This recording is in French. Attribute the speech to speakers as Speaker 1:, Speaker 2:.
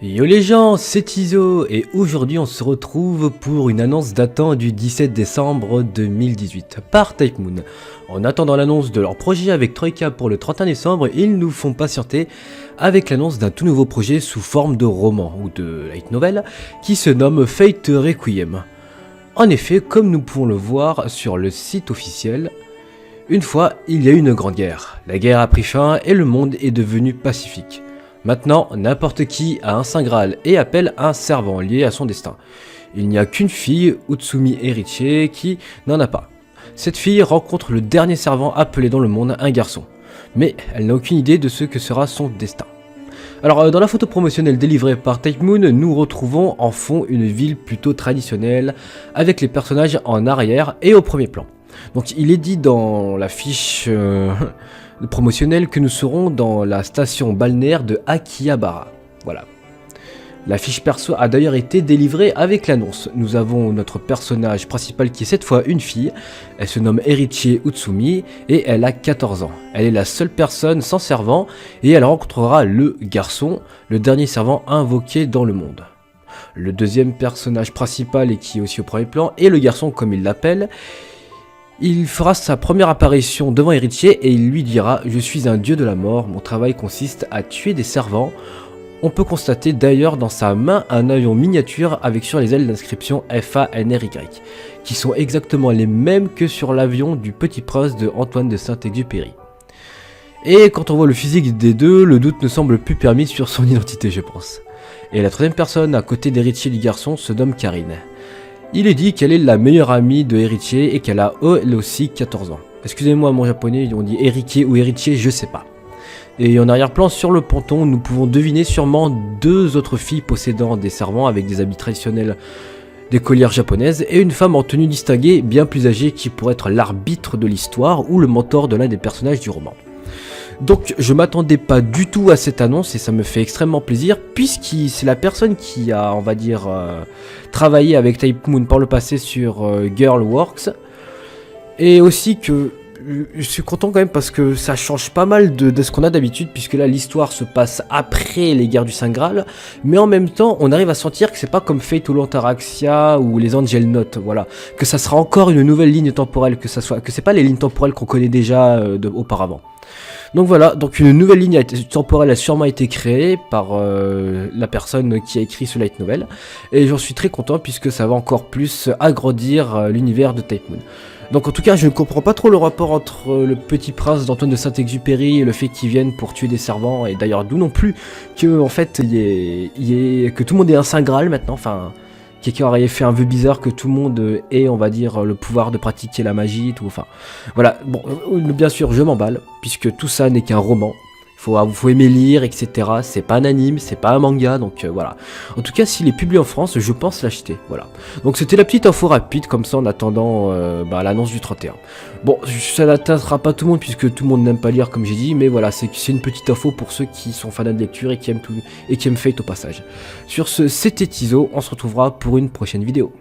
Speaker 1: Yo les gens, c'est Iso et aujourd'hui on se retrouve pour une annonce datant du 17 décembre 2018 par Type Moon. En attendant l'annonce de leur projet avec Troika pour le 31 décembre, ils nous font patienter avec l'annonce d'un tout nouveau projet sous forme de roman ou de light novel qui se nomme Fate Requiem. En effet, comme nous pouvons le voir sur le site officiel, une fois il y a eu une grande guerre. La guerre a pris fin et le monde est devenu pacifique. Maintenant, n'importe qui a un Saint Graal et appelle un servant lié à son destin. Il n'y a qu'une fille, Utsumi Erichie, qui n'en a pas. Cette fille rencontre le dernier servant appelé dans le monde un garçon, mais elle n'a aucune idée de ce que sera son destin. Alors dans la photo promotionnelle délivrée par Type Moon, nous retrouvons en fond une ville plutôt traditionnelle, avec les personnages en arrière et au premier plan. Donc il est dit dans la fiche promotionnelle que nous serons dans la station balnéaire de Akihabara. Voilà. La fiche perso a d'ailleurs été délivrée avec l'annonce. Nous avons notre personnage principal qui est cette fois une fille. Elle se nomme Erichie Utsumi et elle a 14 ans. Elle est la seule personne sans servant et elle rencontrera le garçon, le dernier servant invoqué dans le monde. Le deuxième personnage principal et qui est aussi au premier plan est le garçon comme il l'appelle. Il fera sa première apparition devant Erichie et il lui dira « Je suis un dieu de la mort, mon travail consiste à tuer des servants ». On peut constater d'ailleurs dans sa main un avion miniature avec sur les ailes l'inscription FANRY, qui sont exactement les mêmes que sur l'avion du Petit Prince de Antoine de Saint-Exupéry. Et quand on voit le physique des deux, le doute ne semble plus permis sur son identité je pense. Et la troisième personne à côté d'Erichie du garçon se nomme Karine. Il est dit qu'elle est la meilleure amie de Erichie et qu'elle a elle aussi 14 ans. Excusez-moi mon japonais, on dit Erichie ou Erichie, je sais pas. Et en arrière-plan sur le ponton, nous pouvons deviner sûrement deux autres filles possédant des servants avec des habits traditionnels d'écolières japonaises et une femme en tenue distinguée bien plus âgée qui pourrait être l'arbitre de l'histoire ou le mentor de l'un des personnages du roman. Donc je m'attendais pas du tout à cette annonce et ça me fait extrêmement plaisir puisque c'est la personne qui a, on va dire, travaillé avec Type Moon par le passé sur Girlworks. Et aussi que je suis content quand même parce que ça change pas mal de ce qu'on a d'habitude puisque là l'histoire se passe après les guerres du Saint Graal, mais en même temps on arrive à sentir que c'est pas comme Fate ou Lantaraxia ou les Angel Notes, voilà, que ça sera encore une nouvelle ligne temporelle, que c'est pas les lignes temporelles qu'on connaît déjà auparavant. Donc voilà, donc une nouvelle ligne temporelle a sûrement été créée par la personne qui a écrit ce light novel, et j'en suis très content puisque ça va encore plus agrandir l'univers de Type Moon. Donc en tout cas je ne comprends pas trop le rapport entre le Petit Prince d'Antoine de Saint-Exupéry et le fait qu'ils viennent pour tuer des servants, et d'ailleurs d'où non plus que en fait que tout le monde ait un Saint Graal maintenant, enfin quelqu'un aurait fait un vœu bizarre que tout le monde ait, on va dire, le pouvoir de pratiquer la magie et tout, enfin voilà. Bon, bien sûr je m'emballe puisque tout ça n'est qu'un roman. Faut aimer lire, etc. C'est pas un anime, c'est pas un manga, donc voilà. En tout cas, s'il est publié en France, je pense l'acheter, voilà. Donc c'était la petite info rapide, comme ça en attendant l'annonce du 31. Bon, ça n'atteindra pas tout le monde, puisque tout le monde n'aime pas lire, comme j'ai dit, mais voilà, c'est une petite info pour ceux qui sont fans de lecture et qui aiment Fate au passage. Sur ce, c'était Iso, on se retrouvera pour une prochaine vidéo.